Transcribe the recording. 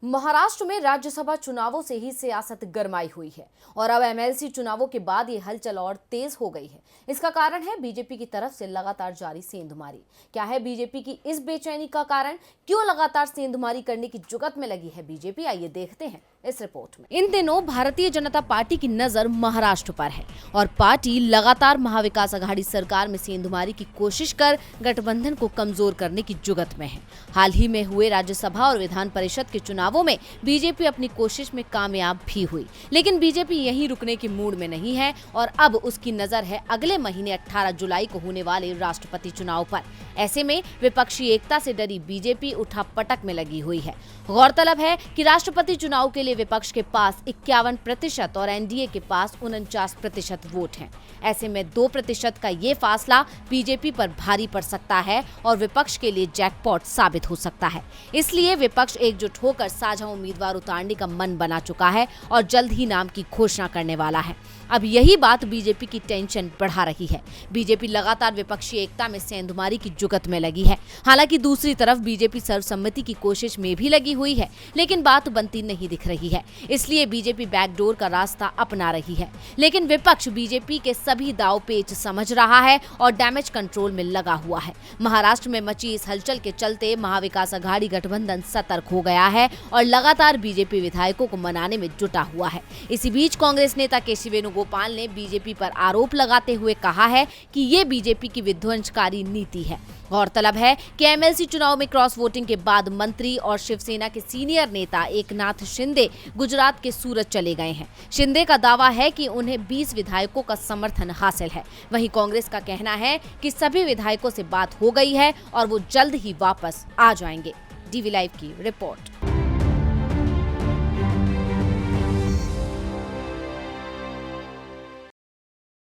महाराष्ट्र में राज्यसभा चुनावों से ही सियासत गरमाई हुई है और अब एमएलसी चुनावों के बाद ये हलचल और तेज हो गई है। इसका कारण है बीजेपी की तरफ से लगातार जारी सेंधमारी। क्या है बीजेपी की इस बेचैनी का कारण? क्यों लगातार सेंधमारी करने की जुगत में लगी है बीजेपी? आइए देखते हैं इस रिपोर्ट में। इन दिनों भारतीय जनता पार्टी की नजर महाराष्ट्र पर है और पार्टी लगातार महाविकास आघाड़ी सरकार में सेंधमारी की कोशिश कर गठबंधन को कमजोर करने की जुगत में है। हाल ही में हुए राज्यसभा और विधान परिषद के चुनावों में बीजेपी अपनी कोशिश में कामयाब भी हुई, लेकिन बीजेपी यहीं रुकने के मूड में नहीं है और अब उसकी नजर है अगले महीने 18 जुलाई को होने वाले राष्ट्रपति चुनाव पर। ऐसे में विपक्षी एकता से डरी बीजेपी उठापटक में लगी हुई है। गौरतलब है कि राष्ट्रपति चुनाव के लिए विपक्ष के पास 51% और एनडीए के पास 49% वोट हैं। ऐसे में 2% का ये फासला बीजेपी पर भारी पड़ सकता है और विपक्ष के लिए जैकपॉट साबित हो सकता है। इसलिए विपक्ष एकजुट होकर साझा उम्मीदवार उतारने का मन बना चुका है और जल्द ही नाम की घोषणा करने वाला है। अब यही बात बीजेपी की टेंशन बढ़ा रही है। बीजेपी लगातार विपक्षी एकता में सेंधमारी की जुगत में लगी है। हालांकि दूसरी तरफ बीजेपी सर्वसम्मति की कोशिश में भी लगी हुई है, लेकिन बात बनती नहीं दिख रही है। इसलिए बीजेपी बैकडोर का रास्ता अपना रही है, लेकिन विपक्ष बीजेपी के सभी दाव पेच समझ रहा है और डैमेज कंट्रोल में लगा हुआ है। महाराष्ट्र में मची इस हलचल के चलते महाविकास आघाड़ी गठबंधन सतर्क हो गया है और लगातार बीजेपी विधायकों को मनाने में जुटा हुआ है। इसी बीच कांग्रेस नेता केसी वेणुगोपाल ने बीजेपी पर आरोप लगाते हुए कहा है कि ये बीजेपी की विध्वंसकारी नीति है। गौरतलब है कि एमएलसी चुनाव में क्रॉस वोटिंग के बाद मंत्री और शिवसेना के सीनियर नेता एकनाथ शिंदे गुजरात के सूरत चले गए हैं। शिंदे का दावा है कि उन्हें 20 विधायकों का समर्थन हासिल है। वहीं कांग्रेस का कहना है कि सभी विधायकों से बात हो गई है और वो जल्द ही वापस आ जाएंगे। डीवी लाइव की रिपोर्ट।